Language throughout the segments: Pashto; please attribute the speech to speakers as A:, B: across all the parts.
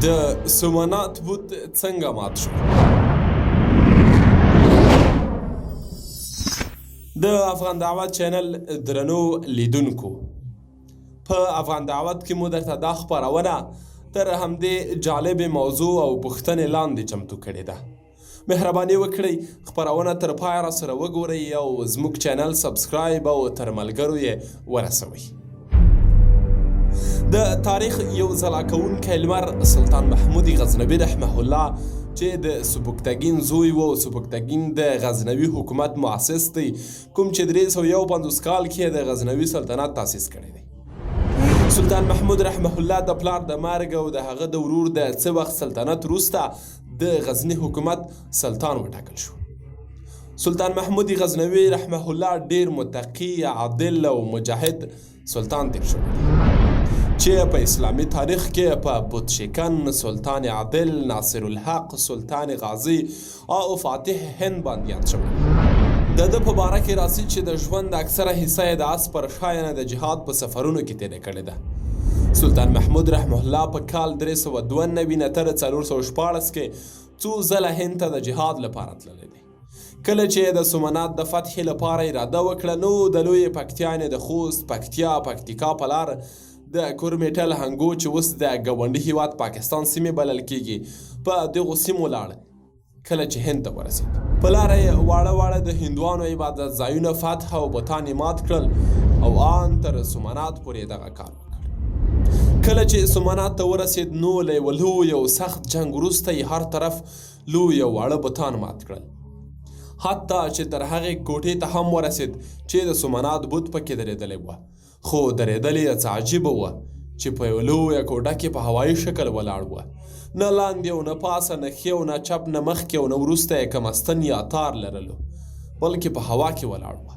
A: د سومنات بت څنګه مات شو؟ د افغان دعوت چینل درنو لیدونکو، په افغان دعوت کې مو درته دا خپرونه تر همدې جالب موضوع او پوښتنې لاندې چمتو کړې ده. مهرباني وکړئ خپرونه تر پای راسره وګورئ او زموږ چینل سبسکرایب او تر ملګرو یې ورسوئ. د تاریخ یو ځلا کوونکی لمر سلطان محمود غزنوي رحمه الله چې د سبکتګین زوی و او سبکتګین د غزنوي حکومت مؤسس دی، کوم چې 351 کال کې د غزنوي سلطنت تاسیس کړی دی. سلطان محمود رحمه الله د پلار د مرګ او د هغه د ورور د څه وخت سلطنت وروسته د غزني حکومت سلطان وټاکل شو. سلطان محمود غزنوي رحمه الله ډیر متقی، عادل او مجاهد سلطان تیر شوی دی چې په اسلامي تاریخ کې په بت شکن سلطان عادل، ناصر الحق، سلطان غازی او فاتح هند باندې یاد شوی. د په باره کې راځي چې د ژوند اکثره حصه یې د آس پر شا د جهاد په سفرونو کې تېره کړې ده. سلطان محمود رحمه الله په کال 392 نه تر 414 کې څو ځله هند ته د جهاد لپاره تللی دی. کله چې د سومنات د فتح لپاره اراده وکړه نو د لوی پکتیانې د خوست، پکتیا، پکتیکا په لار د کورمیټل هنګو چې اوس د ګاونډي هیواد پاکستان سیمې بلل کیږي په دغو سیمو لاړ. کله چې هند ته ورسید په لاره یې واړه واړه د هندوانو عبادت ځایونه فتح او بتان یې مات کړل او ان تر سومنات پورې دغه کار وکړ. کله چې سومنات ته ورسید نو له یوه لوی او سخت جنګ وروسته یې هر طرف لوی او واړه بتان مات کړل، حتی چې تر هغې کوټې ته هم ورسید چې د سومنات بت پکې درېدلی وه. خو درېدل یې څه عجیبه وه چې په یوه لویه کوټه کې په هوایي شکل ولاړ وه، نه لاندې او نه پاسه، نه ښي او نه چپ، نه مخکې او نه وروسته یې کوم ستن یا تار لرلو، بلکې په هوا کې ولاړ وه.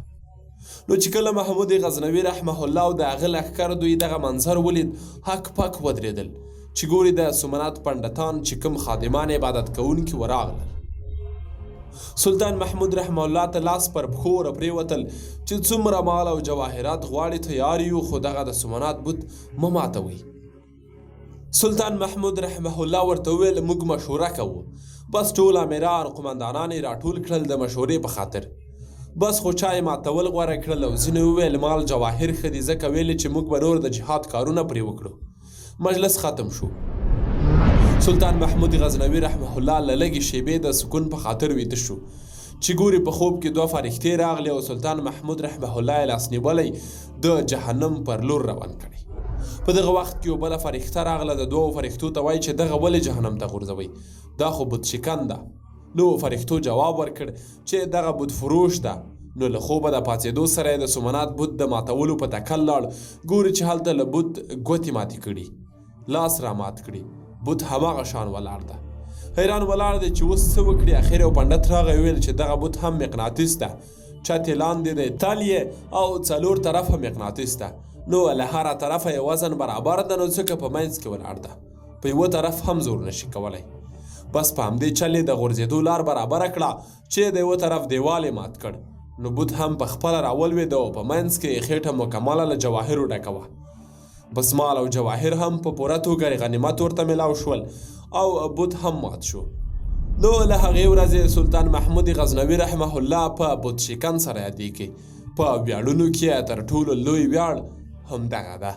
A: نو چې کله محمود غزنوي رحمه الله او د هغه لښکر دوی دغه منظر ولید، هک پک ودرېدل چې ګوري د سومنات پنډتان چې کوم خادمان عبادت کوونکي ورغلل. سلطان محمود رحمه الله ته لاس پر پښو ورپرېوتل چې څومره مال او جواهرات غواړي تیار یو، خو دغه د سومنات بت مه ماتوئ. سلطان محمود رحمه الله ورته وویل موږ مشوره کوو. بس ټول امیران قمندانان یې راټول کړل د مشورې په خاطر. بس خو چا یې ماتول غوره کړل او ځینې وویل مال جواهر ښه دي، ځکه ویلې چې موږ به نور د جهاد کارونه پرې وکړو. مجلس ختم شو. سلطان محمود غزنوي رحمه الله له لږې شیبې د سکون په خاطر ویده شو چې ګوري په خوب کې 2 فرښتې راغلې او سلطان محمود رحمه الله یې لاس نیولی د جهنم پر لور روان کړی. په دغه وخت کې یو بله فرښته راغله، د 2 فرښتو ته وایي چې دغه ولې جهنم ته غورځوئ، دا خو بت شکن ده. نو فرښتو جواب ورکړ چې دغه بت فروش ده. نو له خوبه د پاڅېدو سره یې د سومنات بت د ماتولو په تکل لاړ. ګوري چې هلته له بت ګوتې ماتې کړي، لاس را مات کړي، بت هماغه شان ولاړ ده. حیران ولاړ دی چې اوس څه وکړي. اخر یو پنډت راغی ویل چې دغه بت هم مقناطیس ده، چت یې لاندې دی، تل یې او 4 طرفه مقناطیس ده. نو له هره طرفه یې وزن برابر ده، نو ځکه په منځ کې ولاړ ده، په یوه طرف هم زور نشي کولی. بس په همدې چل یې د غورځېدو لار برابره کړه چې د یوه طرف دیوال یې مات کړ. نو بت هم په خپله راولوېده او په منځ کې یې خېټه مکمله له جواهرو ډکه وه. بس مال او جواهر هم په پوره توګه غنیمت ورته میلاو شول او بت هم مات شو. نو له هغې ورځې سلطان محمود غزنوي رحمه الله په بت شکن سره یادېږي. په ویاړونو کې تر ټولو لوی ویاړ همدغه ده.